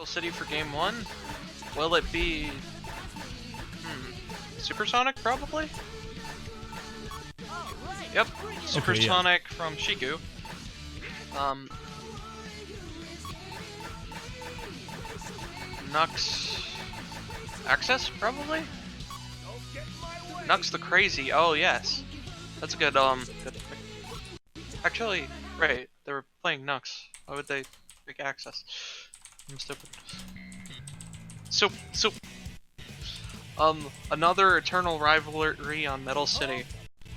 Metal City for game 1? Will it be... Supersonic, probably? Yep, Supersonic from Shigu. Nux... Access, probably? Nux the Crazy, oh yes. That's a good, good pick. Actually, right, they were playing Nux. Why would they pick Access? I'm stupid. So, another eternal rivalry on Metal City.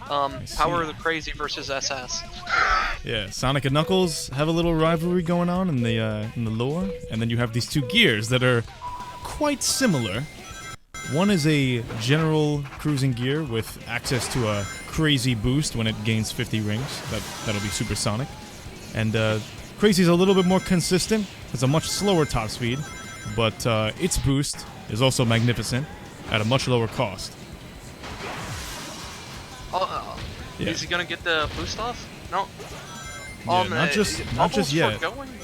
Power of the Crazy versus SS. Yeah, Sonic and Knuckles have a little rivalry going on in the lore, and then you have these two gears that are quite similar. One is a general cruising gear with access to a crazy boost when it gains 50 rings. That'll be Supersonic. And Crazy's a little bit more consistent. It's a much slower top speed, but its boost is also magnificent at a much lower cost. Yeah. Is he gonna get the boost off? No. Yeah, not just yet.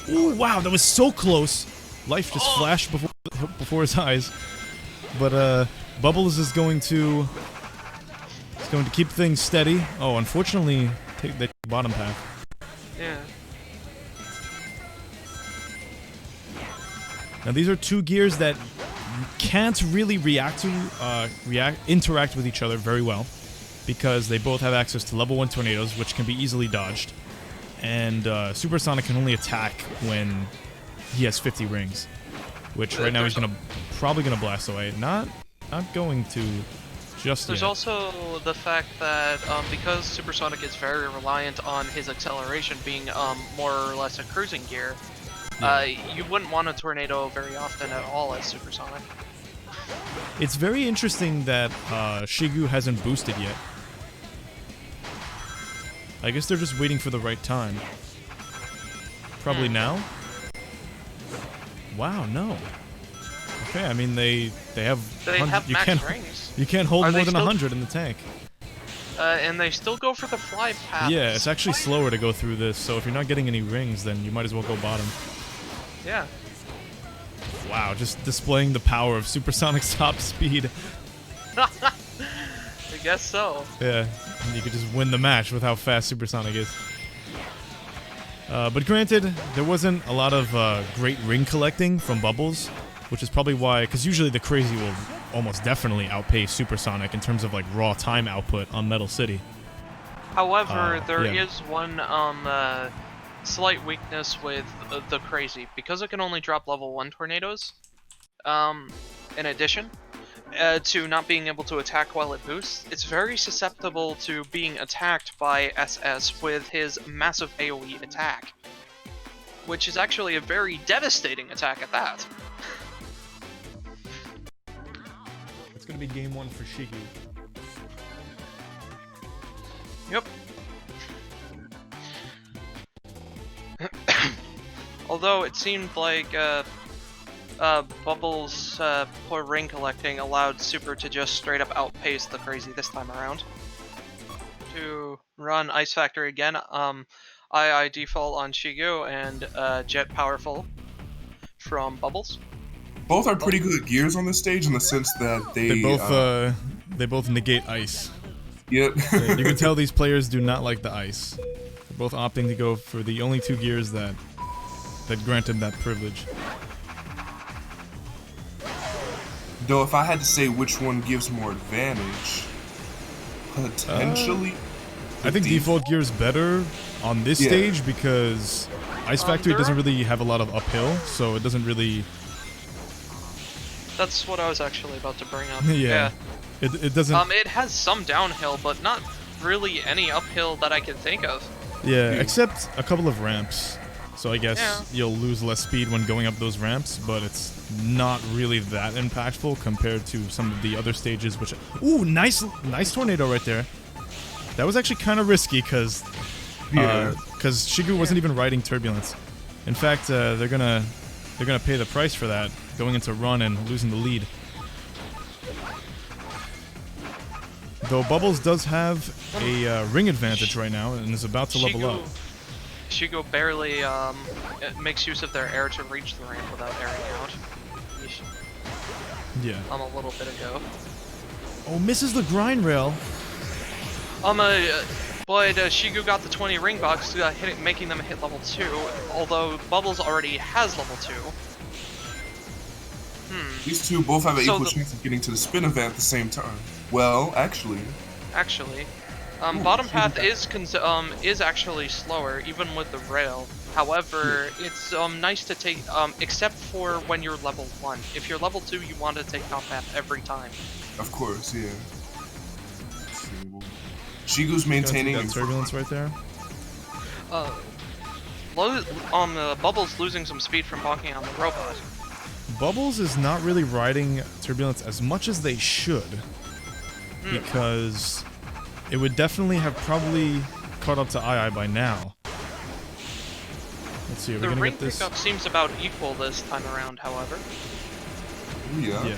Ooh, wow, that was so close. Life just flashed before his eyes. But Bubbles is going to keep things steady. Oh, unfortunately, take the bottom path. Yeah. Now these are two gears that can't really interact with each other very well, because they both have access to level 1 tornadoes, which can be easily dodged, and Supersonic can only attack when he has 50 rings, which right now he's probably gonna blast away. Not going to just There's yet. also the fact that because Supersonic is very reliant on his acceleration being more or less a cruising gear, you wouldn't want a tornado very often at all as Supersonic. It's very interesting that Shigu hasn't boosted yet. I guess they're just waiting for the right time. Probably now? Wow, no. Okay, I mean they have max rings. You can't hold more than 100 in the tank. And they still go for the fly path. Yeah, it's actually slower to go through this, so if you're not getting any rings, then you might as well go bottom. Yeah. Wow, just displaying the power of Supersonic's top speed. I guess so. Yeah, you could just win the match with how fast Supersonic is. But granted, there wasn't a lot of great ring collecting from Bubbles, which is probably why, because usually the Crazy will almost definitely outpace Supersonic in terms of like raw time output on Metal City. However, there is one slight weakness with the Crazy. Because it can only drop level 1 tornadoes, in addition to not being able to attack while it boosts, it's very susceptible to being attacked by SS with his massive AoE attack, which is actually a very devastating attack at that. It's going to be game 1 for Shigu. Yep. Although it seemed like Bubbles' poor ring collecting allowed Super to just straight up outpace the Crazy this time around. To run Ice Factory again, I default on Shigu and Jet Powerful from Bubbles. Both are pretty good gears on this stage in the sense that they both negate ice. Yep. You can tell these players do not like the ice. They're both opting to go for the only two gears that grant them that privilege. Though if I had to say which one gives more advantage, potentially... I think default gear is better on this stage because Ice Factory doesn't really have a lot of uphill, so it doesn't really... That's what I was actually about to bring up. Yeah. It doesn't... It has some downhill, but not really any uphill that I can think of. Yeah, except a couple of ramps. So I guess you'll lose less speed when going up those ramps, but it's not really that impactful compared to some of the other stages, which... Ooh, nice tornado right there. That was actually kind of risky, because Shigu wasn't even riding Turbulence. In fact, they're gonna pay the price for that, going into run and losing the lead. Though Bubbles does have a ring advantage right now and is about to level up. Shigu barely makes use of their air to reach the ramp without airing out. Yeah. A little bit ago. Oh, misses the grind rail. But Shigu got the 20 ring bucks, making them hit level 2, although Bubbles already has level 2. These two both have an So equal chance of getting to the spin event at the same time. Well, actually. Bottom path is actually slower, even with the rail. However, it's nice to take, except for when you're level 1. If you're level 2, you want to take top path every time. Of course, yeah. Let's see. Shigu's maintaining that turbulence right there. Bubbles losing some speed from bonking on the robot. Bubbles is not really riding turbulence as much as they should, because it would definitely have probably caught up to II by now. Let's see, are we The gonna ring get this? pickup seems about equal this time around, however. Yeah. Yeah.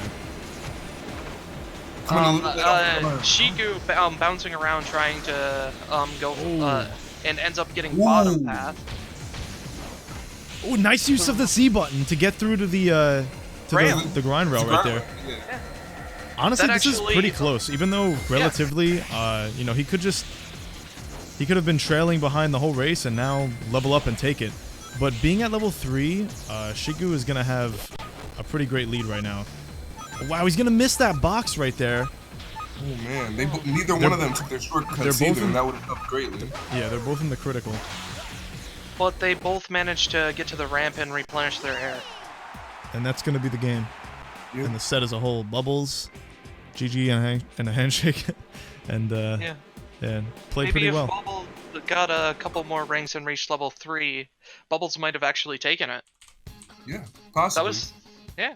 Shigu bouncing around trying to and ends up getting bottom path. Oh, nice use of the C button to get through to the grind rail right there. Yeah. Honestly, That this is pretty close. Even though relatively, you know, he could have been trailing behind the whole race and now level up and take it. But being at level 3, Shigu is gonna have a pretty great lead right now. Wow, he's gonna miss that box right there. Oh man, neither one of them took their shortcuts either, and that would have helped greatly. Yeah, they're both in the critical. But they both managed to get to the ramp and replenish their air. And that's gonna be the game. Yep. And the set as a whole. Bubbles, GG and a handshake, and played pretty well. Maybe if Bubbles got a couple more rings and reached level 3, Bubbles might have actually taken it. Yeah, possibly.